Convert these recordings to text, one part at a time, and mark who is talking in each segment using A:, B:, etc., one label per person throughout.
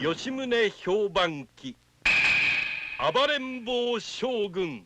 A: 吉宗評判記暴れん坊将軍。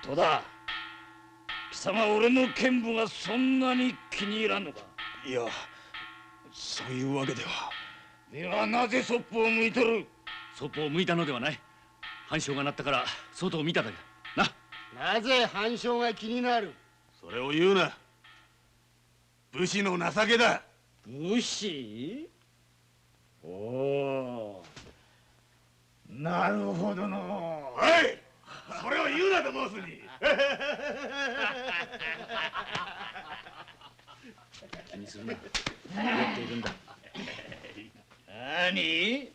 B: 戸田、貴様俺の剣舞がそんなに気に入らんのか。
C: いや、そういうわけでは。
B: ではなぜそっぽを向いとる。
D: そっぽを向いたのではない。藩将が鳴ったから外を見ただけだ。
E: なぜ藩将が気になる。
C: それを言うな。武士の情けだ。
B: 武士？おお、なるほどの。
C: はい、それを言うなと申すに。
D: 気にするな。酔っているんだ。
B: 何？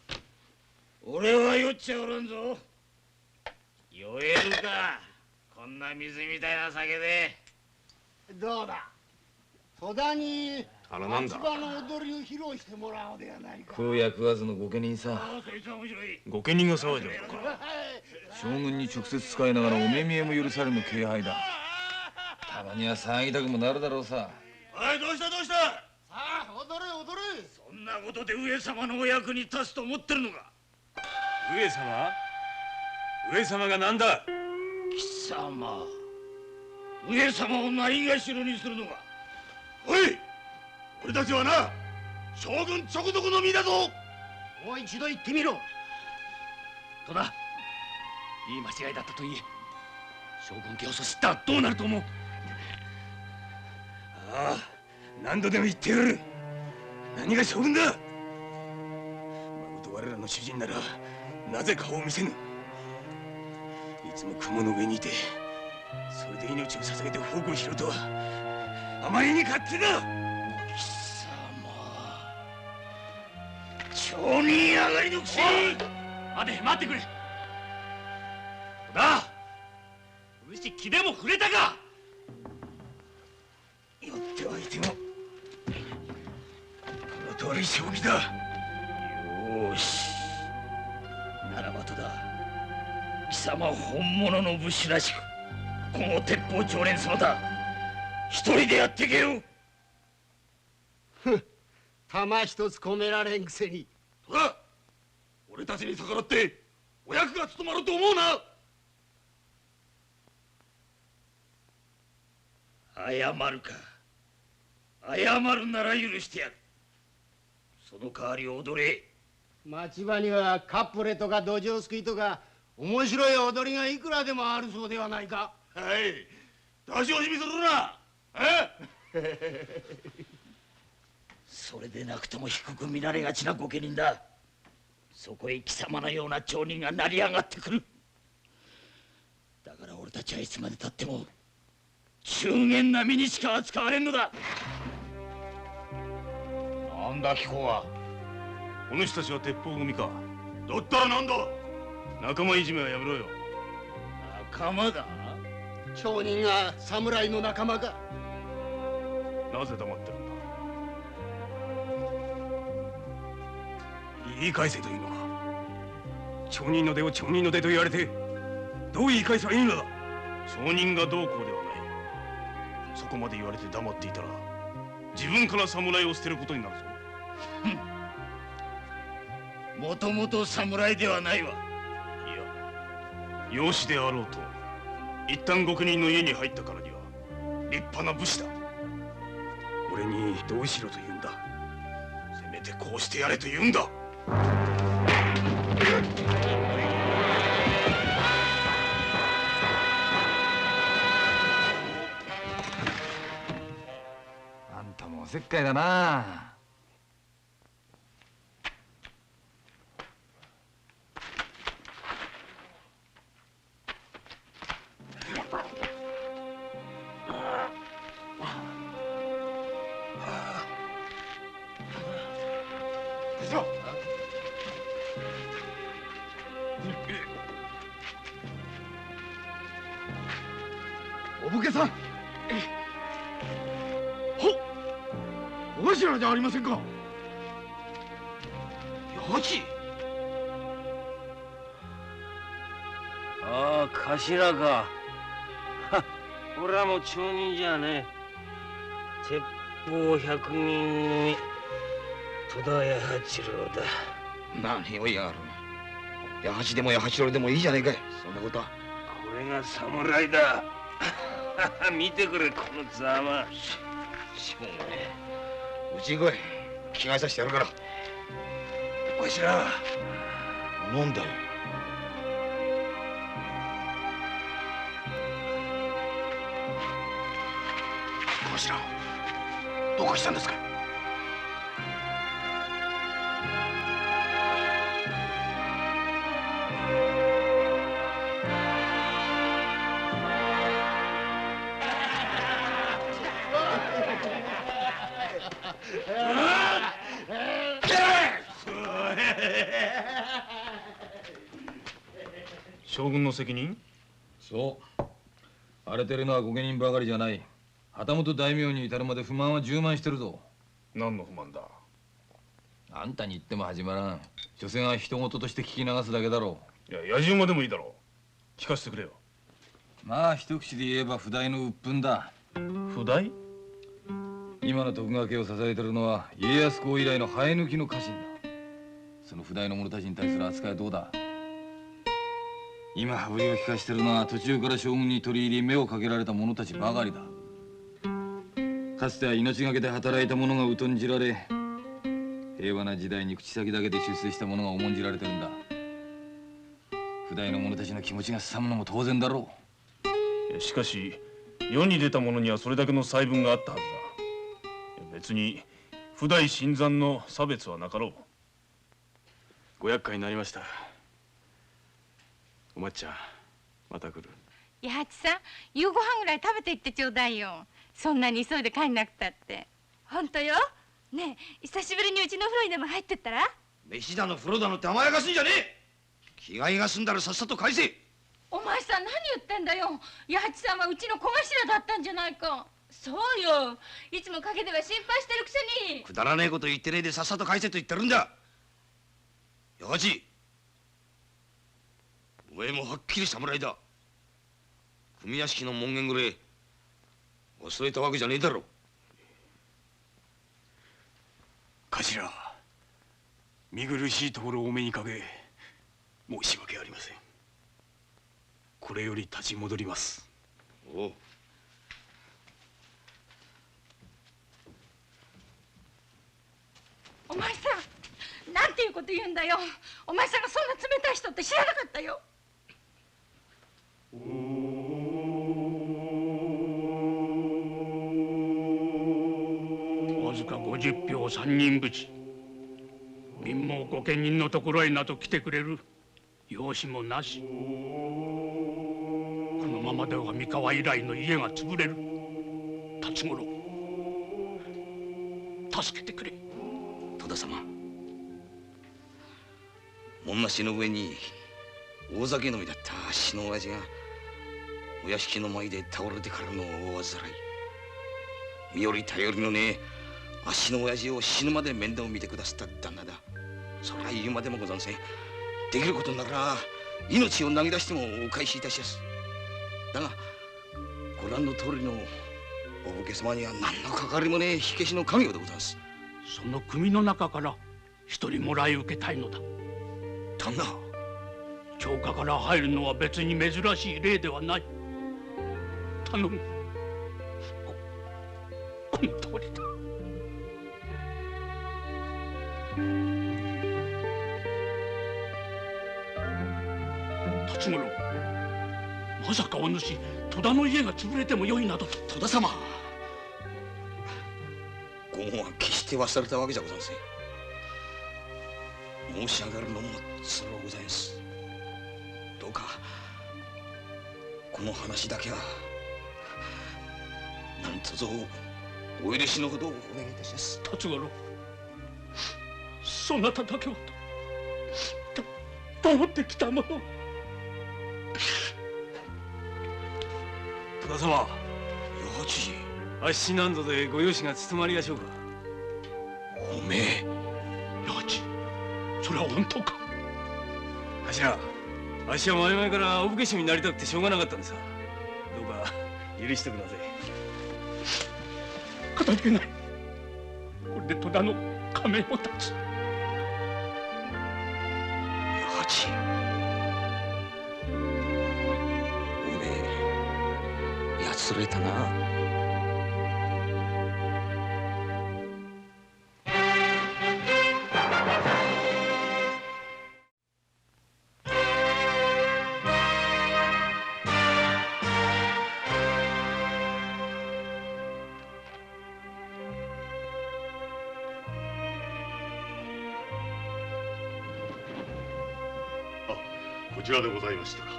B: 俺は酔っちゃおらんぞ。酔えるか、こんな水みたいな酒で。
E: どうだ、戸田に
C: なんだ。
E: 町場の踊りを披露してもらおうではないか。
F: 食うや食わずの御家人さ。
B: そいつは面白い。
C: 御家人が騒いでるのか。
F: 将軍に直接使いながらお目見えも許されぬ気配だ。たまには騒ぎたくもなるだろうさ。
C: おい、どうしたどうした。
E: さあ踊れ踊れ。
B: そんなことで上様のお役に立つと思ってるのか。
C: 上様、上様が何だ。
B: 貴様、上様をないがしろにするのか。
C: おい、俺たちはな、将軍直属の身だぞ。
E: もう一度言ってみろ。
D: 戸田、いい間違いだったと言え。将軍家をそしったらどうなると思う。
C: ああ、何度でも言ってやる。何が将軍だ。まこと我らの主人ならなぜ顔を見せぬ。いつも雲の上にいて、それで命を捧げて奉公しろとはあまりに勝手だ。
B: 貴様、町人上がりのくせに。
D: 待ってくれ。戸田、漆気でも触れたか。
C: 酔ってはいてもこの通り将棋だ。
B: よし、ならば戸田、貴様本物の武士らしくこの鉄砲長連様だ。一人でやってけよ。
E: 玉一つ込められんくせに。
C: 戸田、俺たちに逆らってお役が務まると思うな。
B: 謝るか。謝るなら許してやる。その代わり踊れ。
E: 町場にはカップレとか土壌すくいとか面白い踊りがいくらでもあるそうではないか。
C: はい、出し惜しみするな。
B: それでなくとも低く見られがちな御家人だ。そこへ貴様のような町人が成り上がってくる。だから俺たちはいつまでたっても中間並みにしか扱われんのだ。なんだ貴公は。
C: この人たちは鉄砲組か。
A: だったらなんだ。
C: 仲間いじめはやめろよ。
B: 仲間だ。
E: 町人が侍の仲間か。
C: なぜ黙ってるんだ。言い返せというのか。町人の出を町人の出と言われてどう言い返せばいいのだ。町人がどうこうではない。そこまで言われて黙っていたら自分から侍を捨てることになるぞ。
B: もともと侍ではないわ。
C: いや養子であろうと一旦御家人の家に入ったからには立派な武士だ。俺にどうしろと言うんだ。せめてこうしてやれと言うんだ。
F: あんたもおせっかいだな。
E: お武家さん。お頭じゃありませんか。
B: よし。
G: ああ、頭か。は、俺はもう町人じゃねえ。鉄砲百人組、戸田弥八郎だ。
B: 何を言いやがる。八八でも八八郎でもいいじゃねえかい。そんなことは。
G: これが侍だ。見てくれ、このざま。
B: しょうがねえ。うちに来い。着替えさせてやるから。わしら。なんだよ。わしら。どうかしたんですか。
C: 将軍の責任？
F: そう。荒れてるのは御家人ばかりじゃない。旗本大名に至るまで不満は充満してるぞ。
C: 何の不満だ。
F: あんたに言っても始まらん。所詮は人事として聞き流すだけだろ
C: いや野じ馬でもいいだろう。聞かせてくれよ。
F: まあ一口で言えば譜代の鬱憤だ。
C: 譜代？
F: 今の徳川家を支えてるのは家康公以来の生え抜きの家臣だ。その譜代の者たちに対する扱いはどうだ。今羽振りを利かしてるのは途中から将軍に取り入り目をかけられた者たちばかりだ。かつては命がけで働いた者が疎んじられ、平和な時代に口先だけで出世した者が重んじられてるんだ。譜代の者たちの気持ちがすさむのも当然だろ
C: いやしかし世に出た者にはそれだけの細分があったはずだ。いや別に譜代新参の差別はなかろう。ご厄介になりました。お抹茶また来る。
H: 八八さん、夕ご飯ぐらい食べていってちょうだいよ。そんなに急いで帰んなくたって。
I: 本当よ。ねえ、久しぶりにうちの風呂にでも入ってったら。
B: 飯だの風呂だのって甘やかすんじゃねえ。着替えが済んだらさっさと返せ。
H: お前さん何言ってんだよ。八八さんはうちの小頭だったんじゃないか。
I: そうよ。いつも陰では心配してるくせに。
B: くだらねえこと言ってねえでさっさと返せと言ってるんだ。八八、お前もはっきり侍だ。組屋敷の門限ぐらい忘れたわけじゃねえだろ。
C: 頭、見苦しいところをお目にかけ申し訳ありません。これより立ち戻ります。
B: おう。
H: お前さん、なんていうこと言うんだよ。お前さんがそんな冷たい人って知らなかったよ。
J: わずか50票3人ぶち。民も御家人のところへなど来てくれる用紙もなし。このままでは三河以来の家が潰れる。辰五郎、助けてくれ。
B: 戸田様、
C: 門なしの上に大酒飲みだった足の親父がお屋敷の前で倒れてからの大患い、身寄り頼りのねえ足の親父を死ぬまで面倒を見てくださった旦那だ。そりゃ言うまでもござんせん。できることなら命を投げ出してもお返しいたしやす。だがご覧の通りのお武家様には何の関わりもねえ火消しの家業でございます。
J: その組の中から一人もらい受けたいのだ。
C: 旦那、
J: 超過から入るのは別に珍しい例ではない。頼む。この通りだ。辰五郎、まさかお主戸田の家が潰れてもよいなどと。
C: 戸田様、ご恩は決して忘れたわけじゃございません。申し上げるのもつろうございます。どうかこの話だけは何卒お許しのほどお願いいたします。
J: 辰五郎、そなただけはと守ってきたもの。
C: 戸田様、八千
K: あっしなんぞでご養子が務まりやしょうか。
C: おめえ、
J: 八千、それは本当か。
K: 頭、あっしは前々からお武家衆になりたくてしょうがなかったんです。どうか許してください。
J: かたじけない。これで戸田の仮面を立つ。
C: 八千、おめえやつれたな。
L: こちらでございましたか。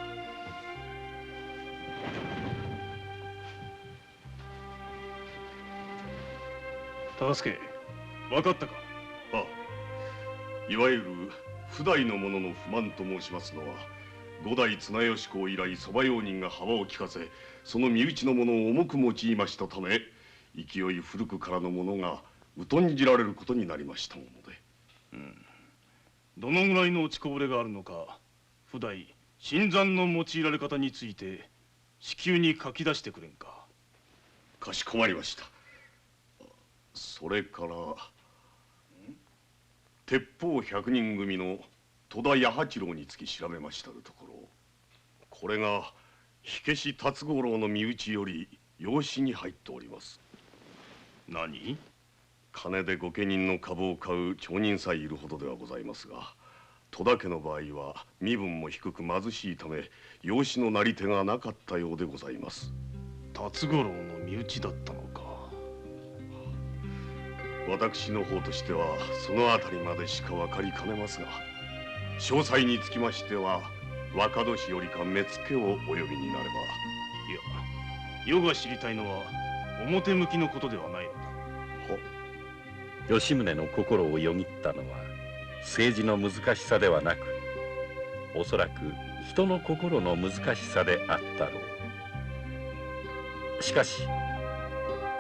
K: 忠相、分かったか。
L: いわゆる譜代の者の不満と申しますのは、五代綱吉公以来側用人が幅を利かせ、その身内の者を重く用いましたため、勢い古くからの者が疎んじられることになりましたもので。
K: どのぐらいの落ちこぼれがあるのか、普代新参の用いられ方について至急に書き出してくれんか。
L: かしこまりました。それから鉄砲100人組の戸田弥八郎につき調べましたるところ、これが火消し辰五郎の身内より養子に入っております。
K: 何？
L: 金で御家人の株を買う町人さえいるほどではございますが、戸田家の場合は身分も低く貧しいため養子のなり手がなかったようでございます。
K: 辰五郎の身内だったのか。
L: 私の方としてはそのあたりまでしか分かりかねますが、詳細につきましては若年よりか目付けをお呼びになれば。いや、
K: 余が知りたいのは表向きのことではないのだ。
A: 吉宗の心をよぎったのは政治の難しさではなく、おそらく人の心の難しさであったろう。しかし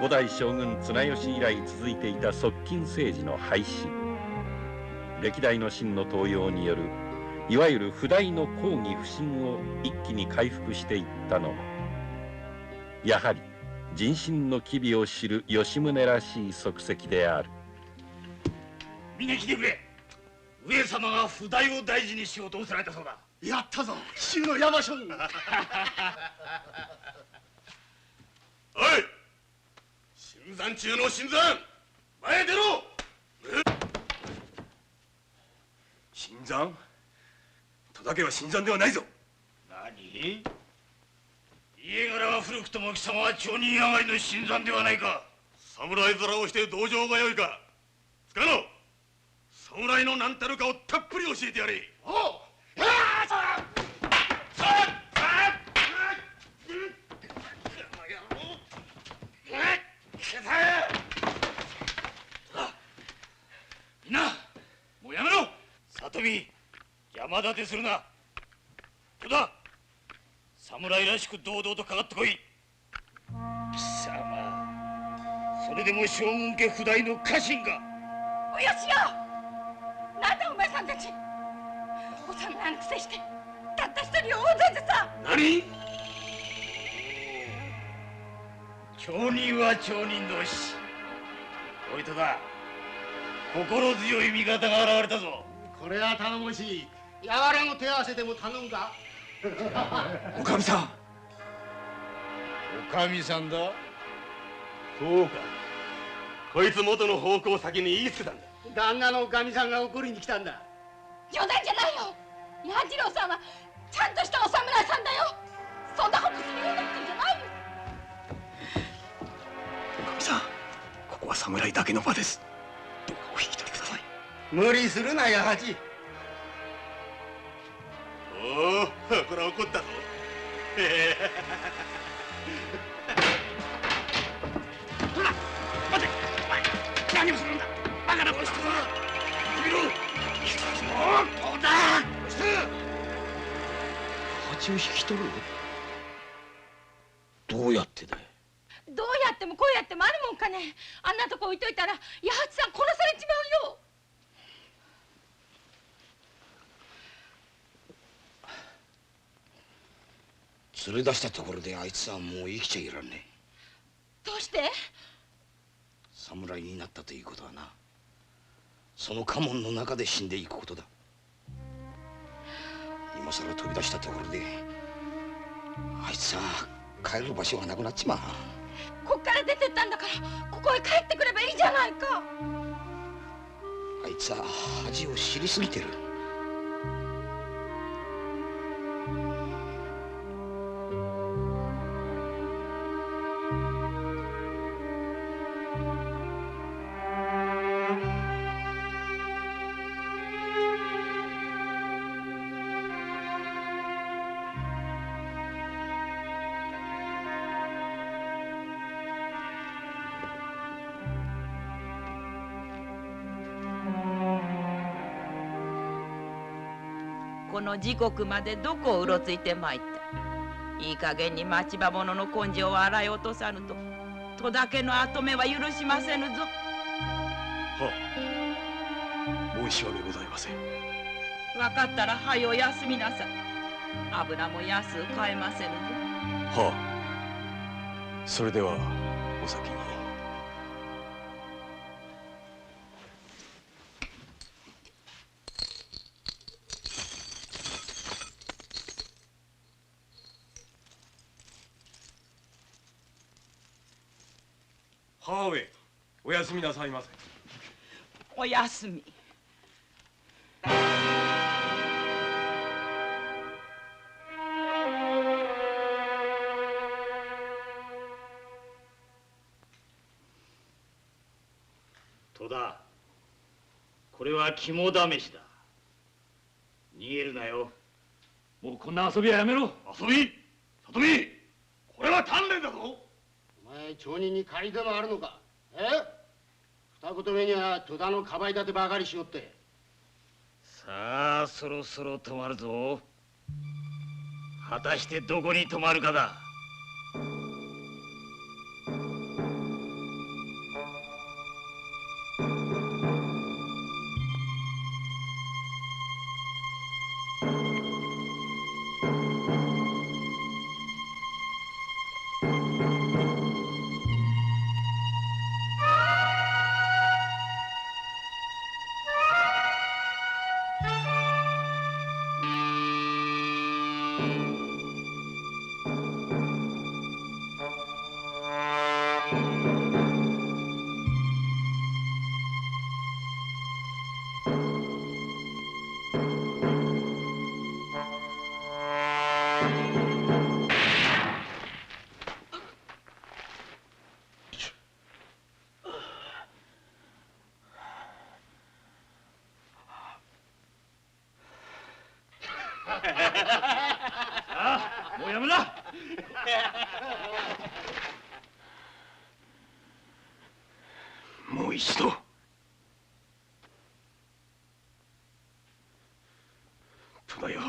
A: 五代将軍綱吉以来続いていた側近政治の廃止、歴代の臣の登用によるいわゆる譜代の公儀不信を一気に回復していったのも、やはり人心の機微を知る吉宗らしい足跡である。
B: 見に来てくれ。上様が譜代を大事にしようと仰せられたそうだ。
E: やったぞ、紀州の山将軍。
L: おい、新参中の新参、前へ出ろ。
C: 新参？戸田家は新参ではないぞ。
B: 何？家柄は古くとも貴様は町人上がりの新参ではないか。
L: 侍面をして道場がよいか。つかの侍の何たるかをたっぷり教えてやれ。
B: おう。みんなもうやめろ。里見、じゃ邪魔立てするな。戸田、侍らしく堂々とかかってこい。貴様、それでも将軍家不代の家臣が。
H: およしよ、なんだお前さんたち、お侍のくせしてたった一人を大勢でさ。
B: 何？町人は町人同士。おい戸田、心強い味方が現れたぞ。
E: これは頼もしい。やわらの手合わせでも頼むか。
C: おかみさん。
B: おかみさんだ。
C: そうか。こいつ元の方向先に言いつけたんだ。
E: 旦那のおかみさんが怒りに来たんだ。
H: 冗談じゃないよ。弥次郎さんはちゃんとしたお侍さんだよ。そんなことするような人じゃないよ。
C: おかみさん、ここは侍だけの場です。どうかお引き取りください。
E: 無理するな、八八。
C: おお、これは怒ったぞ。
B: ほら、待て、お前、何をするんだ。バカなことしてるな。見ろ。そうだ。八を引き取る。どうやってだよ。
H: どうやってもこうやってもあるもんかね。あんなとこ置いといたら八八さん殺されちまうよ。
B: 連れ出したところであいつはもう生きちゃいらんねえ。
H: どうして？
B: 侍になったということはな、その家紋の中で死んでいくことだ。今さら飛び出したところであいつは帰る場所がなくなっちまう。
H: こっから出てったんだからここへ帰ってくればいいじゃないか。
B: あいつは恥を知りすぎてる。
M: この時刻までどこをうろついてまいった。いい加減に町場者の根性を洗い落とさぬと戸田家の跡目は許しませぬぞ。
C: はあ、申し訳ございません。
M: 分かったらはよ休みなさい。油も安う買えませぬぞ。
C: はあ、それではお先に。母上、おやすみなさいませ。
M: おやすみ。
B: 戸田、これは肝試しだ。逃げるなよ。
D: もうこんな遊びはやめろ。
C: 遊び？里見、これは鍛錬だぞ。
E: お前、町人に借りでもあるのか。二言目には戸田のかばい立てばかりしよって。
B: さあ、そろそろ止まるぞ。果たしてどこに止まるかだ。
D: もうやめな。
C: もう一度。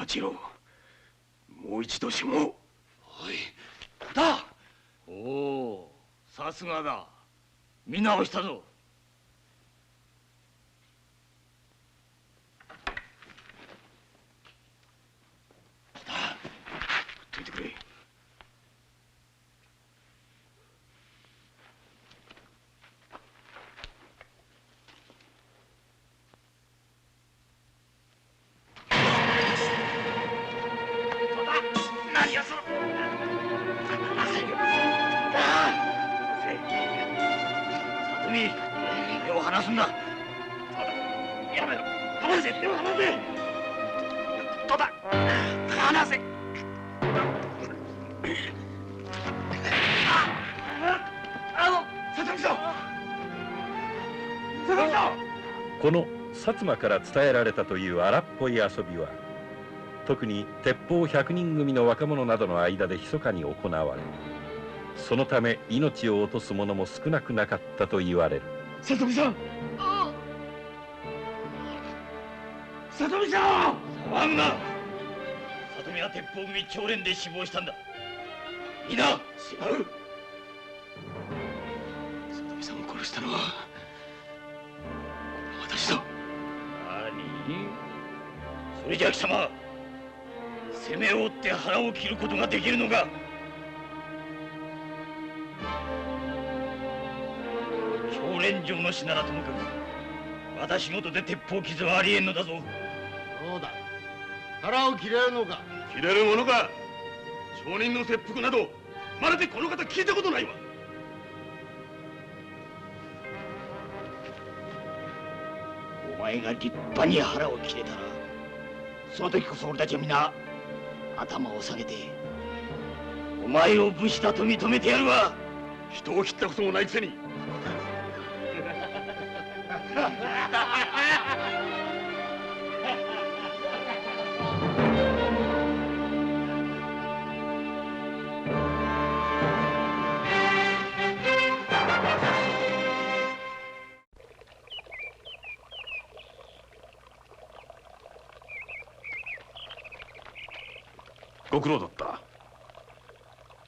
C: 八郎、もう一度しも。
B: おい、だ。おお、さすがだ。見直したぞ。
C: どいてくれ。
B: 何をする。里見、手を離すんだ。やめろ。離せ。手を離せ。戸田、離せ。
A: この薩摩から伝えられたという荒っぽい遊びは、特に鉄砲100人組の若者などの間で密かに行われ、そのため命を落とす者も少なくなかったと言われる。
B: 里見さん。里見さん。騒ぐな。里見は鉄砲組長連で死亡したんだ。いいな。違う。
C: 里見さんを殺したのは私だ。
B: 何？それじゃ貴様、攻めを追って腹を切ることができるのか？長連城の死ならともかく、私事で鉄砲傷はありえんのだぞ。
E: そうだ。腹を切れるのか？
C: 切れるものか。証人の切腹などまるでこの方聞いたことないわ。
B: お前が立派に腹を切れたら、その時こそ俺たちは皆頭を下げてお前を武士だと認めてやるわ。
C: 人を切ったこともないくせに。
K: ご苦労だった。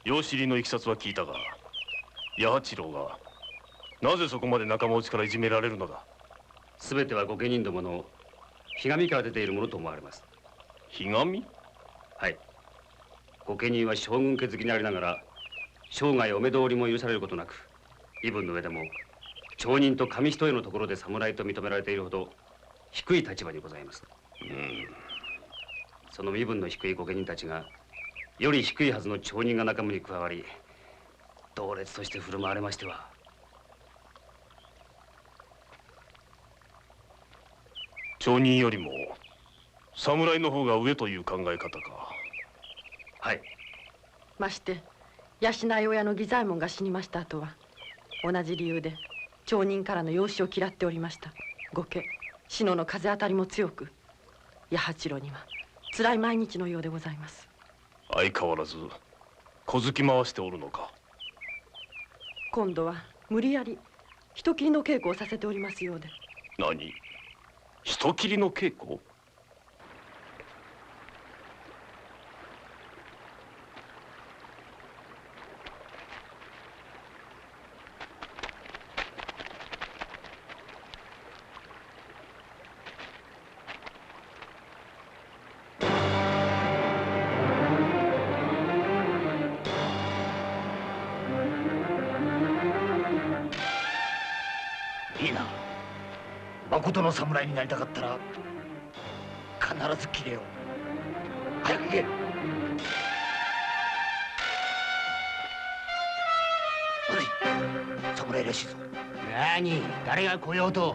K: 養子入りのいきさつは聞いたが、八八郎がなぜそこまで仲間内からいじめられるのだ。
D: すべては御家人どものひがみから出ているものと思われます。
K: ひがみ？
D: はい。御家人は将軍家好きにありながら、生涯お目通りも許されることなく、身分の上でも町人と紙一重のところで侍と認められているほど低い立場にございます。その身分の低い御家人たちが、より低いはずの町人が仲間に加わり、同列として振る舞われましては。
K: 町人よりも侍の方が上という考え方か。
D: はい。
N: まして養い親の義左衛門が死にました後は、同じ理由で町人からの養子を嫌っておりました御家志乃の風当たりも強く、八八郎には辛い毎日のようでございます。
K: 相変わらず小突き回しておるのか。
N: 今度は無理やり人斬りの稽古をさせておりますようで。
K: 何？人斬りの稽古？
B: いいな。誠の侍になりたかったら必ず切れよう。早く行け。おい、侍らしいぞ。
E: 何？誰が来ようと。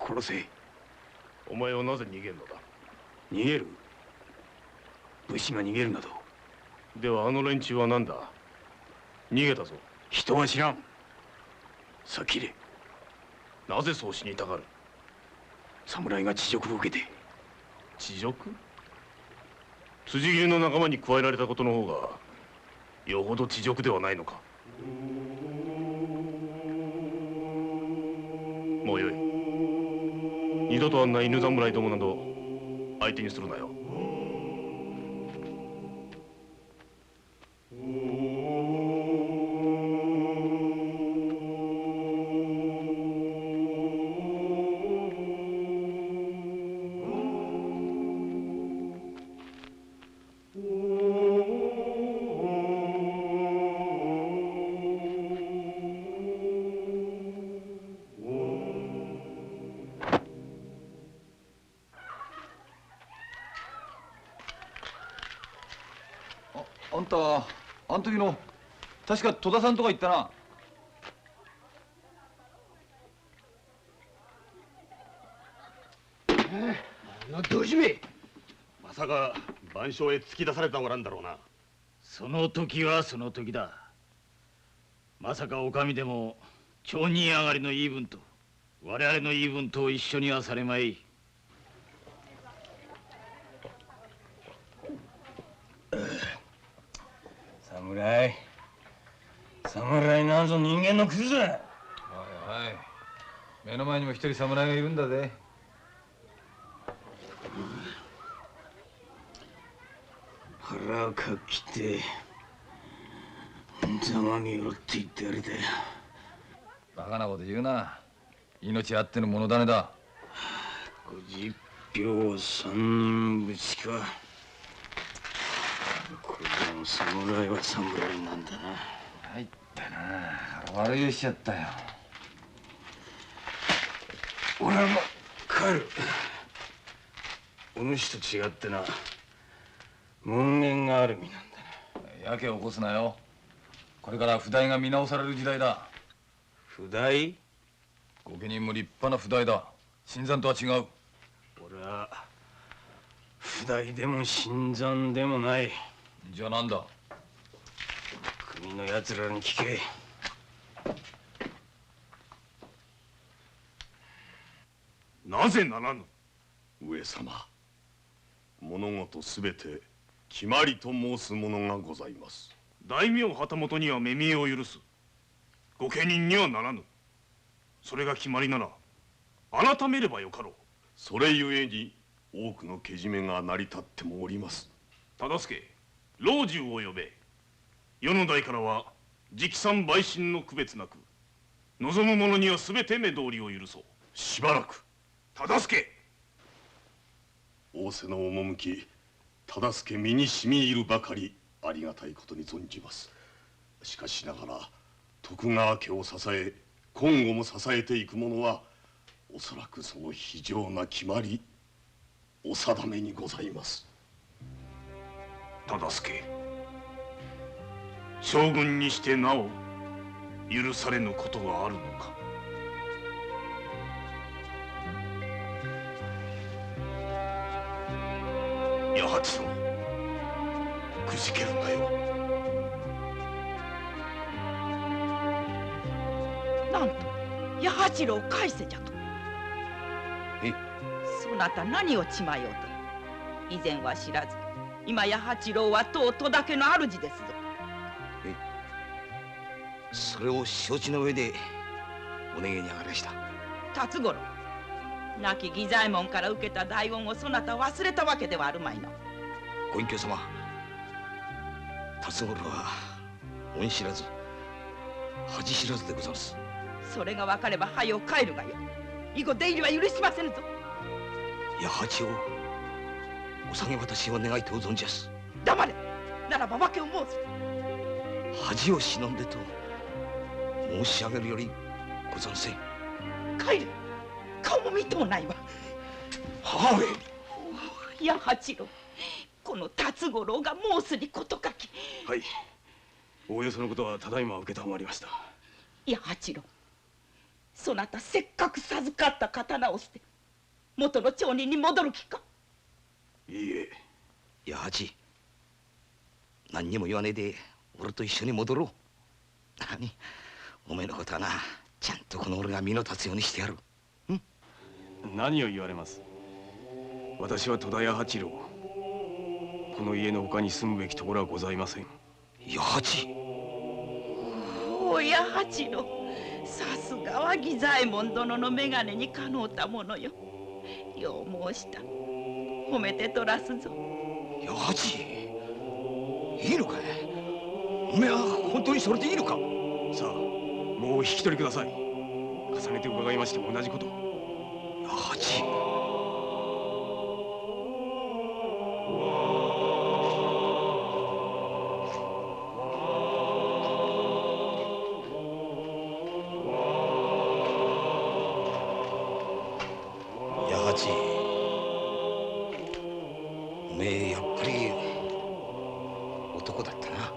C: 殺せ。
K: お前はなぜ逃げるのだ。
C: 逃げる？武士が逃げるなど。
K: ではあの連中は何だ。逃げたぞ。
C: 人は知らん。さっきでなぜそう死にたがる？侍が恥辱を受けて。
K: 恥辱？辻斬りの仲間に加えられたことの方がよほど恥辱ではないのか。もうよい。二度とあんな犬侍どもなど相手にするなよ。
F: あんた、あん時の、確か戸田さんとか言ったな。
B: どうしめ。
L: まさか番所へ突き出されたおらんだろうな。
B: その時はその時だ。まさかお上でも町人上がりの言い分と我々の言い分と一緒にはされまい。
C: 侍なんぞ人間のクズだ。
F: はいはい。目の前にも一人侍がいるんだぜ。
C: 腹をかっきってざまみろって言ってやりたい。
F: バカなこと言うな。命あっての物種だ。
C: 50票3人ぶちか。これでも侍は侍なんだな。
F: 入ったな。悪酔いしちゃったよ。
C: 俺はもう帰る。お主と違ってな、門限がある身なんだ
F: な。やけを起こすなよ。これから譜代が見直される時代だ。
C: 譜代？
F: 御家人も立派な譜代だ。新参とは違う。
C: 俺は譜代でも新参でもない。
F: じゃあなんだ？
C: 組の奴らに聞け。
K: なぜならぬ？
L: 上様、物事すべて決まりと申すものがございます。
K: 大名旗本には目見えを許す。御家人にはならぬ。それが決まりなら改めればよかろう。
L: それゆえに多くのけじめが成り立ってもおります。
K: 忠相、老中を呼べ。世の代からは直参陪審の区別なく、望む者にはすべて目通りを許そう。
L: しばらく。
K: 忠相、
L: 仰せの趣、忠相身に染み入るばかりありがたいことに存じます。しかしながら徳川家を支え、今後も支えていく者はおそらくその非常な決まりお定めにございます。
K: 忠相、将軍にしてなお許されぬことがあるのか。八郎、くじけるなよ。
M: なんと八八郎返せじゃと。そなた何をちまようと。以前は知らず、今八八郎は当戸田家の主ですぞ。
B: それを承知の上でお願いに上がりました。
M: 辰五郎、亡き義左衛門から受けた大恩をそなた忘れたわけではあるまいな。
B: ご隠居様、辰五郎は恩知らず恥知らずでございます。
M: それが分かれば早う帰るがよ。以後出入りは許しませぬぞ。
B: 八八をお下げ渡しを願いと存じます。
M: 黙れ。ならば訳を申す。
B: 恥を忍んでと申し上げるよりござんせん。
M: 帰る。顔も見とうないわ。
B: 母上。
M: 八八郎、この辰五郎が申すにことかき。
C: はい、おおよそのことはただいま受けたまわりました。
M: 八八郎、そなたせっかく授かった刀を捨て元の町人に戻る気か。
C: いいえ。
B: 八八、何にも言わねえで俺と一緒に戻ろう。何おめえのことはな、ちゃんとこの俺が身の立つようにしてやる。
C: 何を言われます。私は戸田屋八郎。この家の他に住むべきところはございません。
B: 八八。
M: おや八郎、さすがは義左衛門殿の眼鏡にかのうたものよ。よう申した。褒めてとらすぞ。
B: 八八、いいのかい。おめえは本当にそれでいいのか。
C: さあ、もうお引き取りください。重ねて伺いましても同じこと。
B: 八八。おめえやっぱり男だったな。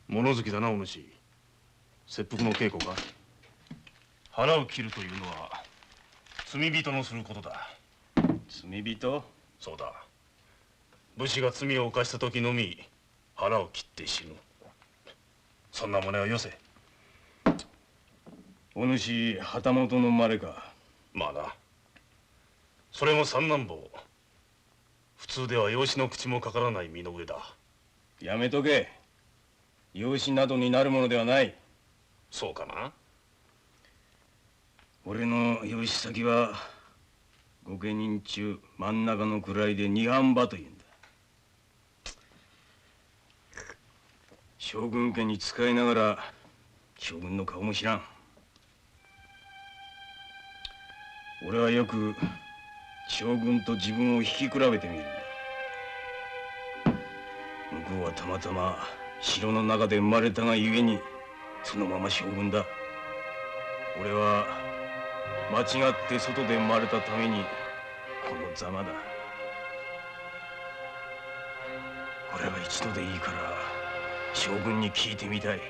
K: 物好きだなお主。切腹の稽古か。腹を切るというのは罪人のすることだ。
C: 罪人？
K: そうだ。武士が罪を犯した時のみ腹を切って死ぬ。そんな真似はよせ。
C: お主旗本の生まれか。
K: まあな。それも三男坊。普通では養子の口もかからない身の上だ。
C: やめとけ。養子などになるものではない。
K: そうかな。
C: 俺の養子先は御家人中真ん中の位で二班場というんだ。将軍家に仕えながら将軍の顔も知らん。俺はよく将軍と自分を引き比べてみるんだ。向こうはたまたま城の中で生まれたがゆえにそのまま将軍だ。俺は間違って外で生まれたためにこのざまだ。俺は一度でいいから将軍に聞いてみたい。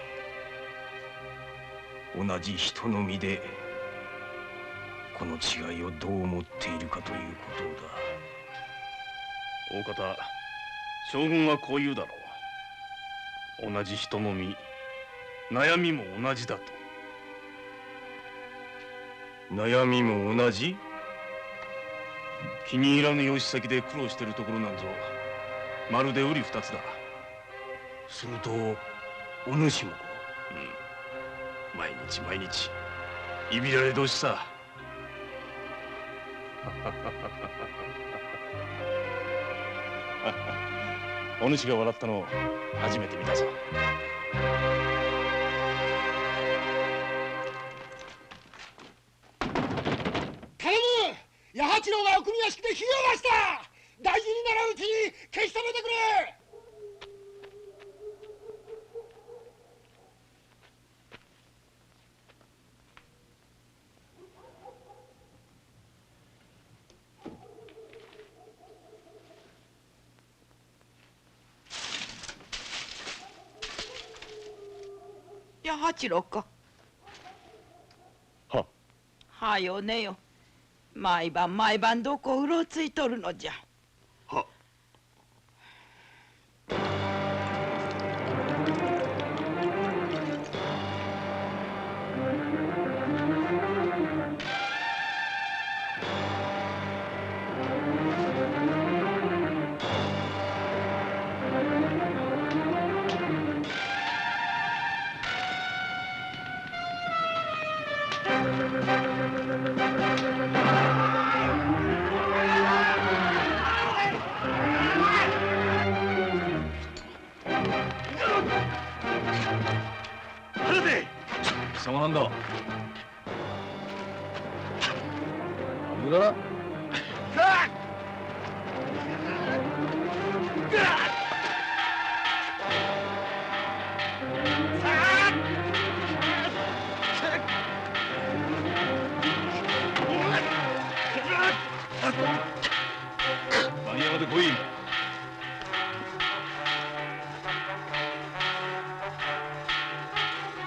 C: 同じ人の身でこの違いをどう思っているかということだ。
K: 大方将軍はこう言うだろう。同じ人の身、悩みも同じだと。
C: 悩みも同じ？
K: 気に入らぬ養子先で苦労しているところなんぞまるで瓜二つだ。
C: するとお主も？
K: うん、毎日毎日いびられ同士さ。お主が笑ったのを初めて見たぞ。
E: 頼む！八八郎がお組屋敷で火を出した！大事にならうちに消し止めてくれ！
M: 八八郎か。
K: は。
M: はよねよ。毎晩毎晩どこうろついとるのじゃ。
K: は。
F: 様なんだ。いくら何やまで来い。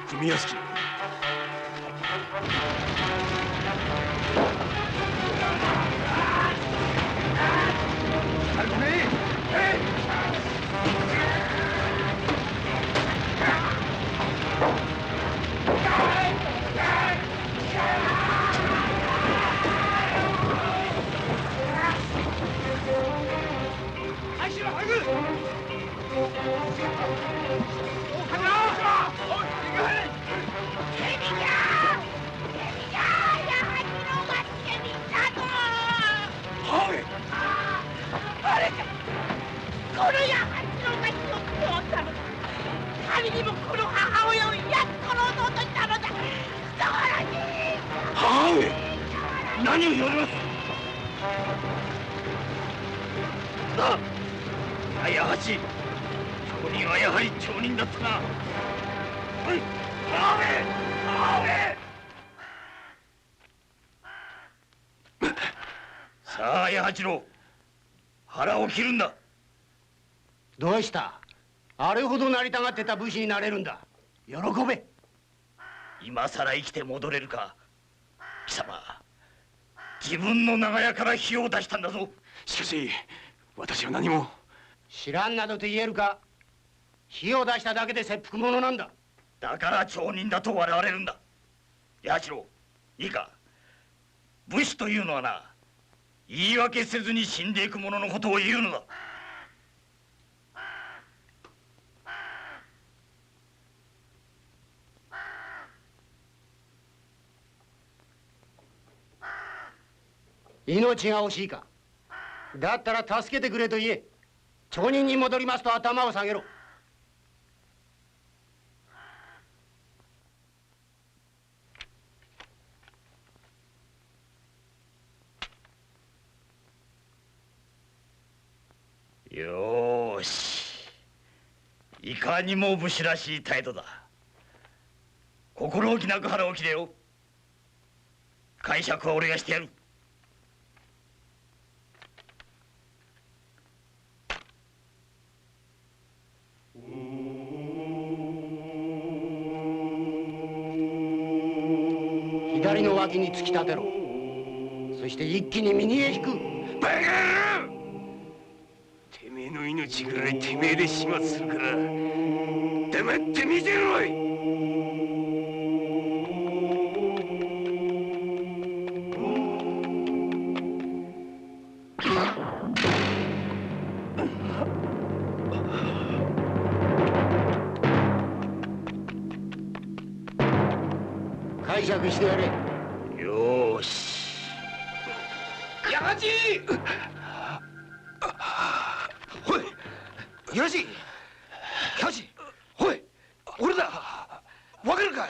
C: 組屋敷。
B: 何を言われます。なあ、八重町、町人はやはり町人だったな。はい、さあ八八郎、腹を切るんだ。
E: どうした？あれほどなりたがってた武士になれるんだ。喜べ。
B: 今さら生きて戻れるか。貴様、自分の長屋から火を出したんだぞ。
C: しかし私は何も。
E: 知らんなどと言えるか。火を出しただけで切腹者なんだ。
B: だから町人だと笑われるんだ。八八郎、いいか。武士というのはな、言い訳せずに死んでいく者のことを言うのだ。
E: 命が惜しいか。だったら助けてくれと言え。町人に戻りますと頭を下げろ。
B: よーし、いかにも武士らしい態度だ。心置きなく腹を切れよ。解釈は俺がしてやる。
E: 左の脇に突き立てろ。そして一気に右へ引く。
C: バカ野郎！てめえの命ぐらいてめえで始末するから黙って見てろい。
E: 解釈してやれ。
B: よーし。
C: 八八！ほい、よし。八八、ほい、俺だ。わかるかい？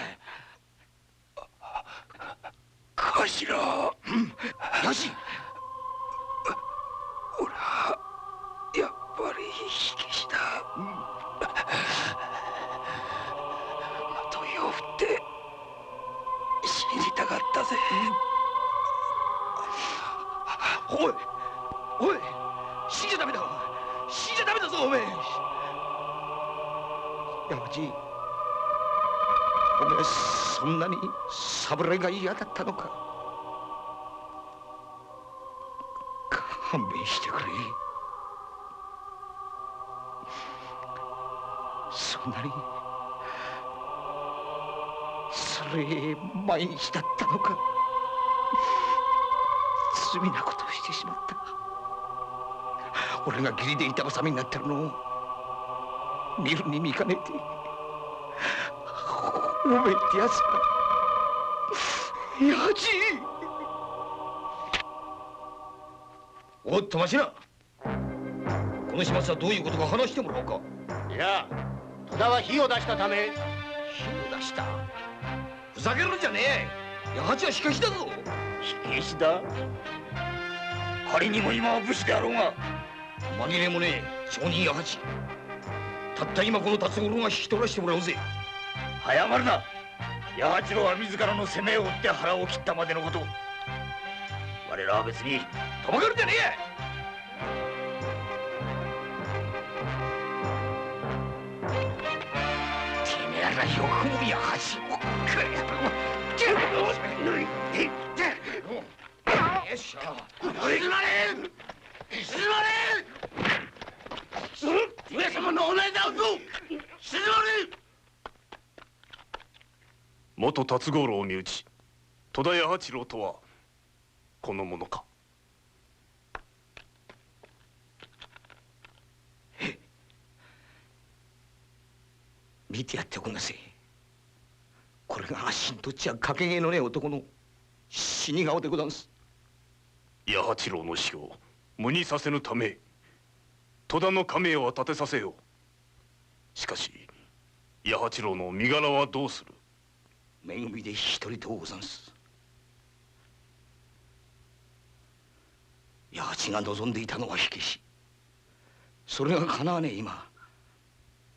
C: 頭。よし。俺はやっぱり火消しだ。まといを振って死にたかったぜ。おいおい、死んじゃダメだ。死んじゃダメだぞおめえ。八八、おめえそんなに侍が嫌だったのか。勘弁してくれ。そんなにそれ毎日だったのか。罪なことをしてしまった。俺が義理で板挟みになってるのを見るに見かねて、おめえってやつは八八。おっとましな、この始末はどういうことか話してもらおうか。
E: いや、戸田は火を出したため。
C: 火を出した？
B: ふざけるんじゃねえ。八は火消しだぞ。火消しだ。仮にも今は武士であろうが紛れもねえ町人八。たった今この辰五郎が引き取らせてもらうぜ。早まるな。八八郎は自らの攻めを追って腹を切ったまでのこと。我らは別にとばかるんじゃねえ。よくも八八をよっしゃ。沈まれ沈まれ。上様のお願いだぞ。沈まれ。
K: 元辰五郎身内戸田八八郎とはこの者か。
B: 見てやっておくんなせ。これがあっしにとっちゃかけげのねえ男の死に顔でござんす。
K: 八八郎の死を無にさせぬため戸田の家名は立てさせよう。しかし八八郎の身柄はどうする。
B: め組で一人とござんす。八八が望んでいたのは火消し。それが叶わねえ今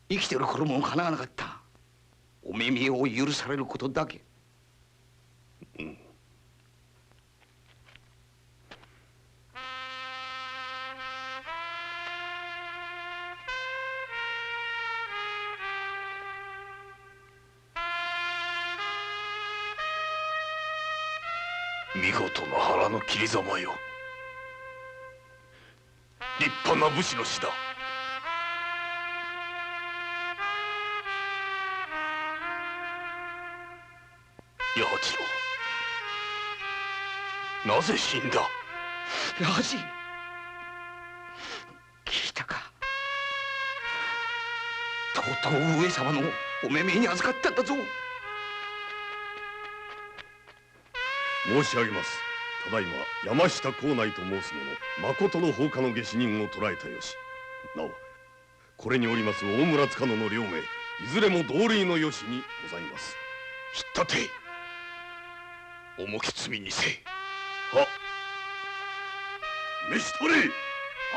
B: 生きてる頃も叶わなかったお目見えを許されることだけ。
K: 見事な腹の切りざまよ。立派な武士の死だ。八八郎なぜ死んだ。
B: 八八聞いたか。とうとう上様のお目見えに預かったんだぞ。
L: 申し上げます。ただいま山下幸内と申す者、まことの放火の下手人を捕らえたよし。なおこれにおります大村塚野の両名いずれも同類のよしにございます。
K: 引っ立て重き罪にせ。
L: は召し捕れ。
K: は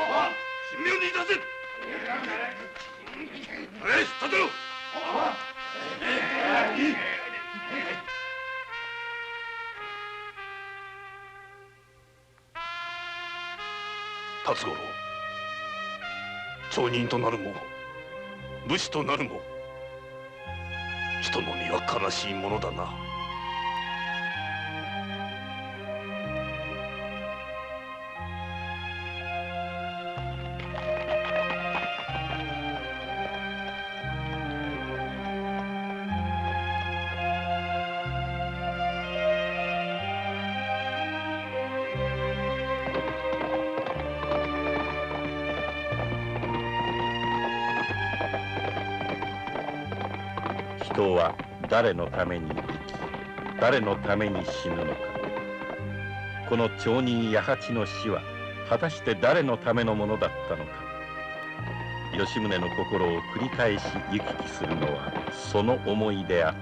K: は神妙にいたせ。立てろ。辰五郎町人となるも武士となるも人の身は悲しいものだな。
A: 人は誰のために生き誰のために死ぬのか。この町人八八の死は果たして誰のためのものだったのか。吉宗の心を繰り返し行き来するのはその思いであった。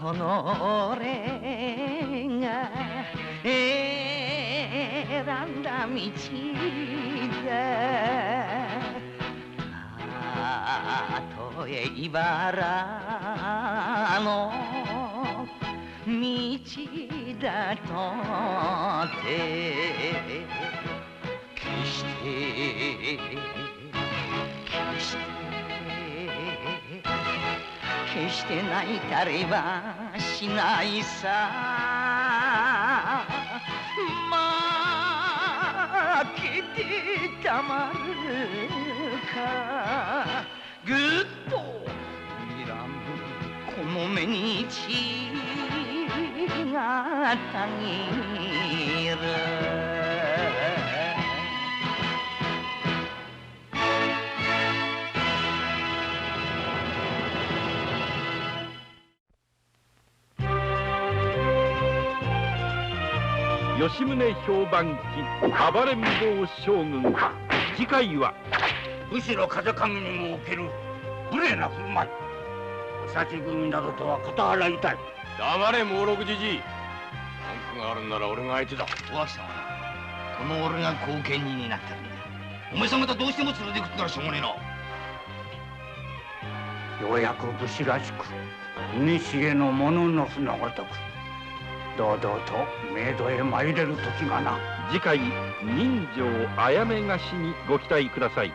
O: この俺が選んだ道だ。たとえ茨の道だとて決して泣いたりはしないさ。負けてたまるか。ぐっと睨むこの目に血がたぎる
A: 吉宗評判記暴れん坊将軍。次回は
B: 武士の風上にもおける無礼な振る舞い、お幸組などとは片洗いたい。
C: 黙れ猛録じじい。文句があるんなら俺が相手だ。
B: お秋さんはこの俺が後見人になってるんだ。お前さんまたどうしても連れてくったらしょうがねえな。ようやく武士らしく古の者の船ごとく堂々と冥土へ参れる時がな。
A: 次回人情あやめ菓子にご期待ください。